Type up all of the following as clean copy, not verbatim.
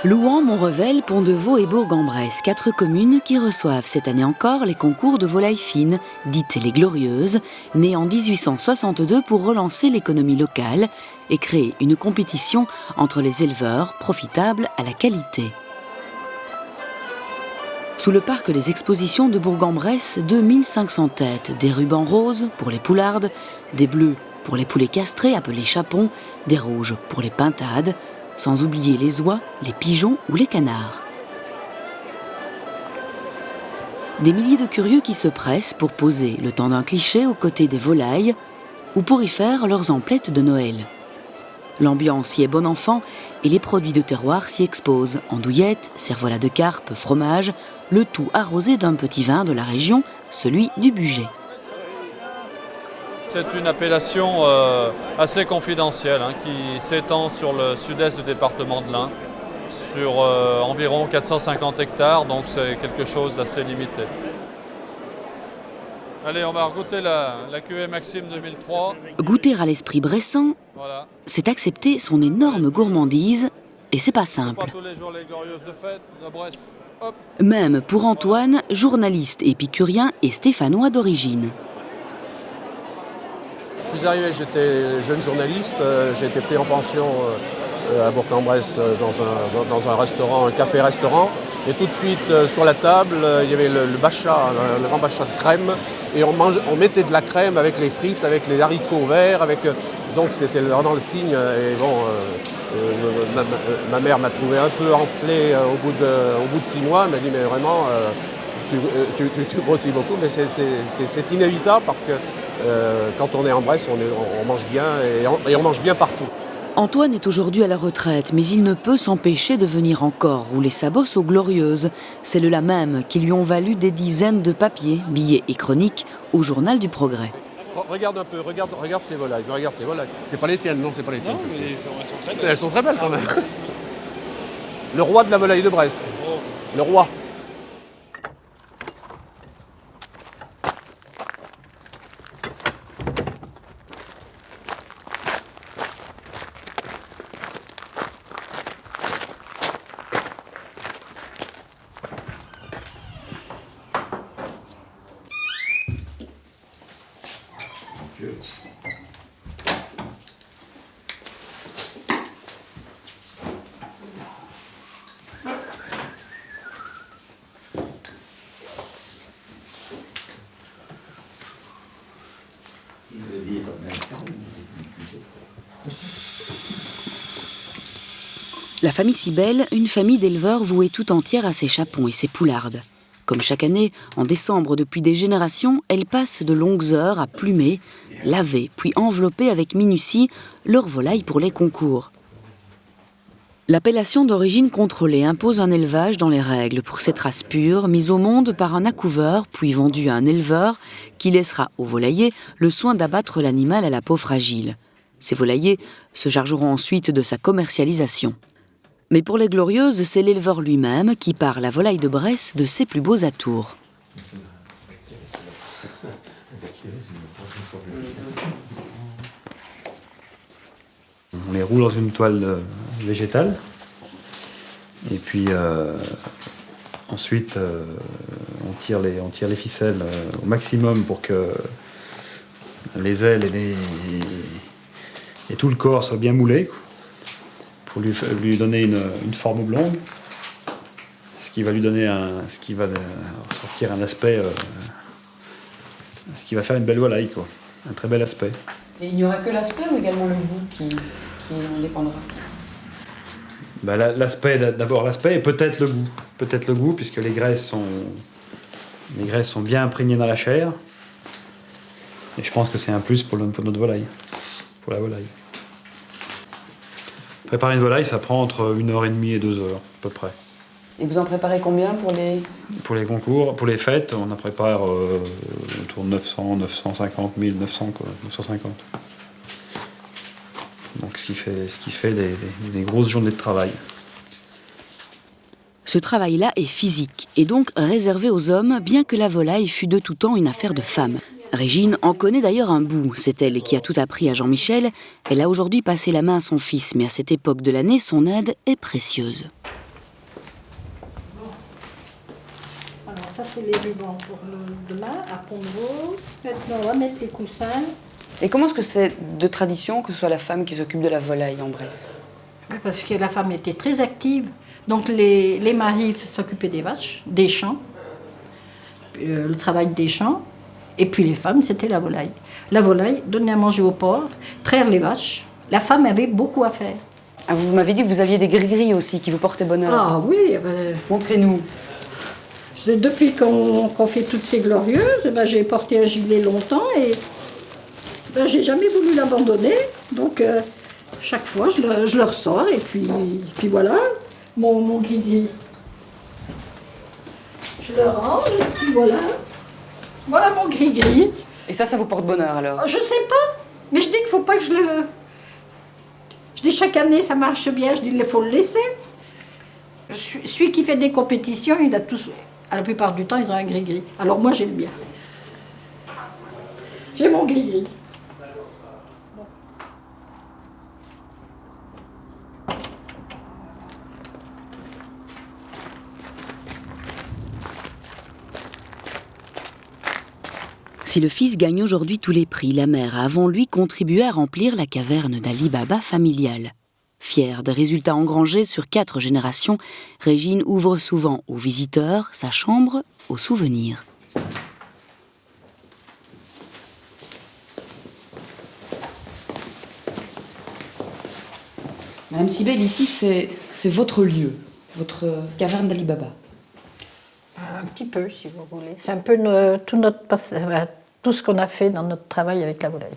Louhans, Montrevel, Pont-de-Vaux et Bourg-en-Bresse, 4 communes qui reçoivent cette année encore les concours de volailles fines, dites les Glorieuses, nées en 1862 pour relancer l'économie locale et créer une compétition entre les éleveurs profitables à la qualité. Sous le parc des expositions de Bourg-en-Bresse, 2500 têtes, des rubans roses pour les poulardes, des bleus pour les poulets castrés appelés chapons, des rouges pour les pintades, sans oublier les oies, les pigeons ou les canards. Des milliers de curieux qui se pressent pour poser le temps d'un cliché aux côtés des volailles ou pour y faire leurs emplettes de Noël. L'ambiance y est bon enfant et les produits de terroir s'y exposent, andouillettes, cervelas de carpe, fromage, le tout arrosé d'un petit vin de la région, celui du Bugey. C'est une appellation assez confidentielle qui s'étend sur le sud-est du département de l'Ain, sur environ 450 hectares, donc c'est quelque chose d'assez limité. Allez, on va goûter la cuvée Maxime 2003. Goûter à l'esprit bressant, voilà. C'est accepter son énorme gourmandise, et c'est pas simple. Pas tous les jours les glorieuses de fête de Bresse. Hop. Même pour Antoine, journaliste épicurien et stéphanois d'origine. Je suis arrivé, j'étais jeune journaliste, j'ai été pris en pension à Bourg-en-Bresse dans un restaurant, un café-restaurant. Et tout de suite, sur la table, il y avait le bachat, le grand bachat de crème. Et on mettait de la crème avec les frites, avec les haricots verts. Donc c'était vraiment le signe. Et bon, ma mère m'a trouvé un peu enflé au bout de 6 mois. Elle m'a dit, mais vraiment, tu grossis beaucoup. Mais c'est inévitable parce que quand on est en Bresse, on mange bien et on mange bien partout. Antoine est aujourd'hui à la retraite, mais il ne peut s'empêcher de venir encore rouler sa bosse aux Glorieuses. Celles-là même qui lui ont valu des dizaines de papiers, billets et chroniques au journal du Progrès. Regarde un peu, regarde ces volailles, C'est pas les tiennes, non, c'est pas les tiennes. Non, mais elles sont très belles. Elles sont très belles quand même. Le roi de la volaille de Bresse. Oh. Le roi. La famille Sibelle, une famille d'éleveurs vouée tout entière à ses chapons et ses poulardes. Comme chaque année, en décembre depuis des générations, elle passe de longues heures à plumer, laver, puis envelopper avec minutie leurs volailles pour les concours. L'appellation d'origine contrôlée impose un élevage dans les règles pour cette race pure, mise au monde par un accouveur, puis vendue à un éleveur, qui laissera au volailler le soin d'abattre l'animal à la peau fragile. Ces volaillers se chargeront ensuite de sa commercialisation. Mais pour les Glorieuses, c'est l'éleveur lui-même qui part la volaille de Bresse de ses plus beaux atours. On les roule dans une toile végétale. Et puis ensuite, on tire les ficelles au maximum pour que les ailes et tout le corps soient bien moulés, pour lui donner une forme oblongue, ce qui va lui donner sortir un aspect, ce qui va faire une belle volaille, quoi. Un très bel aspect. Et il n'y aura que l'aspect ou également le goût qui en dépendra? D'abord l'aspect et peut-être le goût, puisque les graisses sont bien imprégnées dans la chair. Et je pense que c'est un plus pour notre volaille, pour la volaille. Préparer une volaille, ça prend entre 1h30 et 2 heures, à peu près. Et vous en préparez combien pour les... Pour les concours, pour les fêtes, on en prépare autour de 900, 950, 1900, quoi, 950. Donc ce qui fait des grosses journées de travail. Ce travail-là est physique et donc réservé aux hommes, bien que la volaille fût de tout temps une affaire de femmes. Régine en connaît d'ailleurs un bout. C'est elle qui a tout appris à Jean-Michel. Elle a aujourd'hui passé la main à son fils, mais à cette époque de l'année, son aide est précieuse. c'est les rubans pour demain à Pont-de-Vaux. Maintenant, on va mettre les coussins. Et comment est-ce que c'est de tradition que ce soit la femme qui s'occupe de la volaille en Bresse? Parce que la femme était très active. Donc les maris s'occupaient des vaches, des champs, le travail des champs. Et puis les femmes, c'était la volaille. La volaille, donner à manger au porc, traire les vaches. La femme avait beaucoup à faire. Ah, vous m'avez dit que vous aviez des gris-gris aussi qui vous portaient bonheur. Ah oui, Montrez-nous. Depuis qu'on fait toutes ces glorieuses, j'ai porté un gilet longtemps et j'ai jamais voulu l'abandonner. Donc chaque fois, je le ressors et puis voilà, mon gris-gris. Je le range et puis voilà. Voilà mon gris-gris. Et ça vous porte bonheur alors? Je sais pas, mais je dis qu'il faut pas que je le... Je dis chaque année ça marche bien, je dis il faut le laisser. Celui qui fait des compétitions, il a tous... La plupart du temps, ils ont un gris-gris. Alors moi, j'ai le mien. J'ai mon gris-gris. Si le fils gagne aujourd'hui tous les prix, la mère a avant lui contribué à remplir la caverne d'Ali Baba familiale. Fière des résultats engrangés sur 4 générations, Régine ouvre souvent aux visiteurs sa chambre aux souvenirs. Madame Sibel, ici c'est votre lieu, votre caverne d'Ali Baba. Un petit peu, si vous voulez. C'est un peu tout ce qu'on a fait dans notre travail avec la volaille.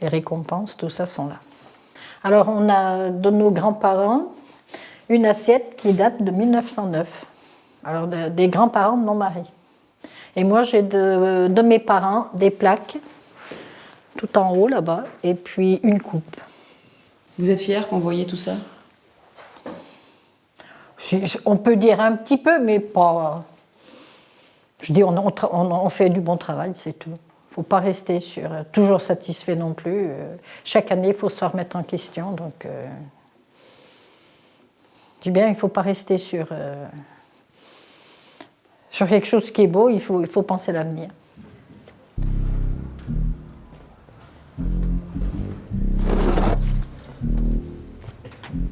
Les récompenses, tout ça sont là. Alors, on a de nos grands-parents une assiette qui date de 1909. Alors, des grands-parents de mon mari. Et moi, j'ai de mes parents des plaques, tout en haut là-bas, et puis une coupe. Vous êtes fière qu'on voyait tout ça? On peut dire un petit peu, mais pas... Je dis, on fait du bon travail, c'est tout. Il ne faut pas rester toujours satisfait non plus. Chaque année, il faut se remettre en question. Donc, je dis bien, il ne faut pas rester sur quelque chose qui est beau, il faut penser à l'avenir.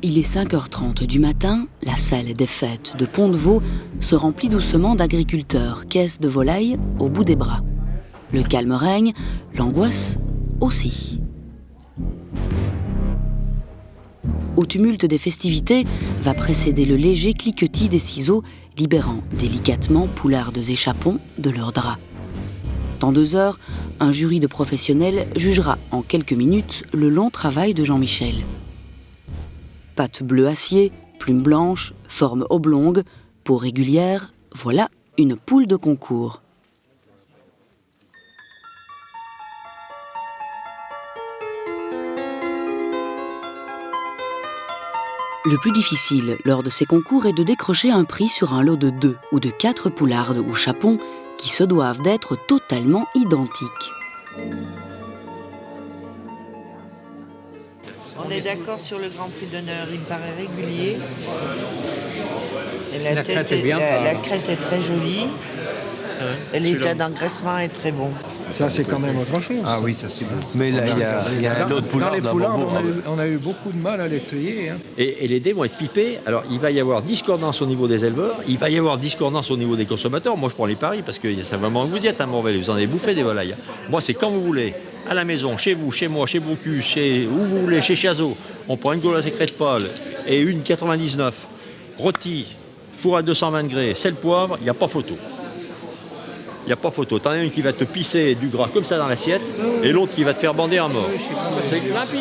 Il est 5h30 du matin, la salle des fêtes de Pont-de-Vaux se remplit doucement d'agriculteurs, caisses de volailles au bout des bras. Le calme règne, l'angoisse aussi. Au tumulte des festivités va précéder le léger cliquetis des ciseaux, libérant délicatement poulardes et chapons de leurs draps. Dans 2 heures, un jury de professionnels jugera en quelques minutes le long travail de Jean-Michel. Pattes bleu acier, plumes blanches, forme oblongue, peau régulière, voilà une poule de concours. Le plus difficile lors de ces concours est de décrocher un prix sur un lot de 2 ou de 4 poulardes ou chapons qui se doivent d'être totalement identiques. On est d'accord sur le Grand Prix d'honneur, il me paraît régulier. Et la crête est très jolie. Et l'état d'engraissement est très bon. Ça, c'est quand même autre chose. Ah oui, ça c'est bon. Mais là, il y a un autre poularde. Dans les poulardes, on a eu beaucoup de mal à les trier. Hein. Et les dés vont être pipés. Alors, il va y avoir discordance au niveau des éleveurs, il va y avoir discordance au niveau des consommateurs. Moi, je prends les paris parce que ça va vraiment vous dire, Morvel, vous en avez bouffé des volailles. Moi, c'est quand vous voulez, à la maison, chez vous, chez moi, chez Bocuse, où vous voulez, chez Chazot. On prend une Gauloise écrète pâle et une 99, rôti, four à 220 degrés, sel, poivre, il n'y a pas photo. Il n'y a pas photo. T'en as une qui va te pisser du gras comme ça dans l'assiette et l'autre qui va te faire bander à mort. C'est limpide.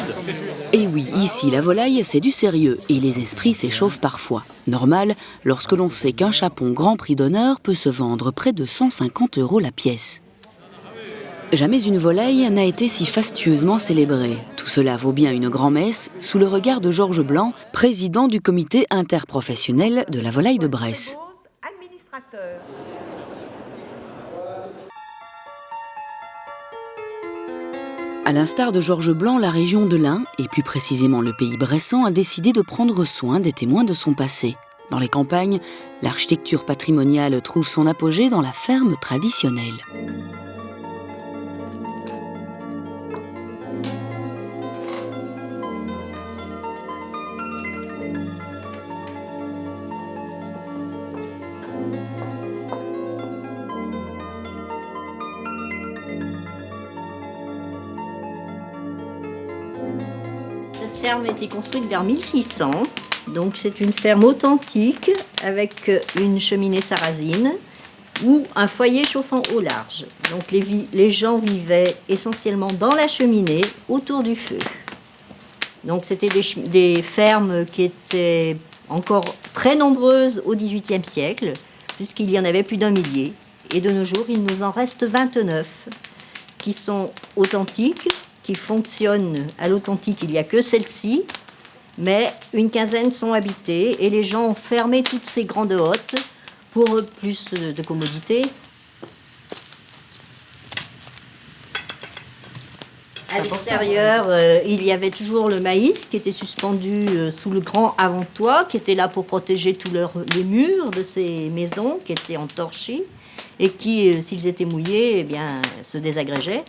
Et oui, ici, la volaille, c'est du sérieux et les esprits s'échauffent parfois. Normal, lorsque l'on sait qu'un chapon Grand Prix d'honneur peut se vendre près de 150 € la pièce. Jamais une volaille n'a été si fastueusement célébrée. Tout cela vaut bien une grand-messe sous le regard de Georges Blanc, président du comité interprofessionnel de la volaille de Bresse. À l'instar de Georges Blanc, la région de l'Ain, et plus précisément le pays bressant, a décidé de prendre soin des témoins de son passé. Dans les campagnes, l'architecture patrimoniale trouve son apogée dans la ferme traditionnelle. Cette ferme a été construite vers 1600. Donc c'est une ferme authentique avec une cheminée sarrasine ou un foyer chauffant au large. Donc les gens vivaient essentiellement dans la cheminée autour du feu. Donc c'était des fermes qui étaient encore très nombreuses au XVIIIe siècle, puisqu'il y en avait plus d'1 millier. Et de nos jours, il nous en reste 29 qui sont authentiques, qui fonctionnent à l'authentique. Il n'y a que celle-ci. Mais une quinzaine sont habitées et les gens ont fermé toutes ces grandes hottes pour plus de commodité. À l'extérieur, il y avait toujours le maïs qui était suspendu sous le grand avant-toit, qui était là pour protéger tous les murs de ces maisons qui étaient en torchis et qui, s'ils étaient mouillés, eh bien, se désagrégeaient.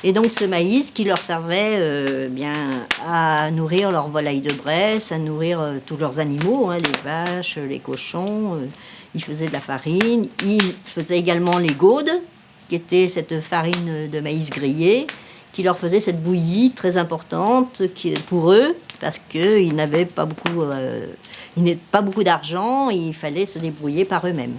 Et donc ce maïs qui leur servait à nourrir leurs volailles de Bresse, à nourrir tous leurs animaux, hein, les vaches, les cochons. Ils faisaient de la farine. Ils faisaient également les gaudes, qui était cette farine de maïs grillé, qui leur faisait cette bouillie très importante pour eux, parce qu'ils n'avaient pas beaucoup d'argent, il fallait se débrouiller par eux-mêmes.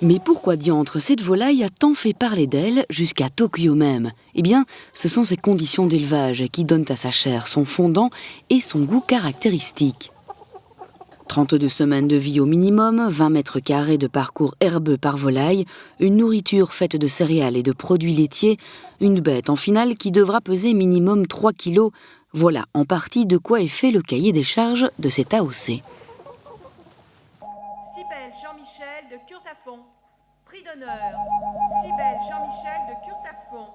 Mais pourquoi diantre cette volaille a tant fait parler d'elle jusqu'à Tokyo même? Eh bien, ce sont ses conditions d'élevage qui donnent à sa chair son fondant et son goût caractéristique. 32 semaines de vie au minimum, 20 mètres carrés de parcours herbeux par volaille, une nourriture faite de céréales et de produits laitiers, une bête en finale qui devra peser minimum 3 kilos. Voilà en partie de quoi est fait le cahier des charges de cet AOC. Cybèle Jean-Michel de Curtafond, prix d'honneur. Cybèle Jean-Michel de Curtafond,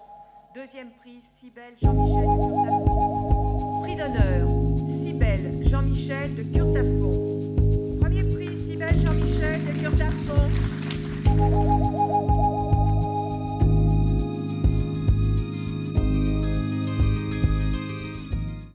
deuxième prix Cybèle Jean-Michel de Curtafond. Prix d'honneur, Cybèle Jean-Michel de Curtafond.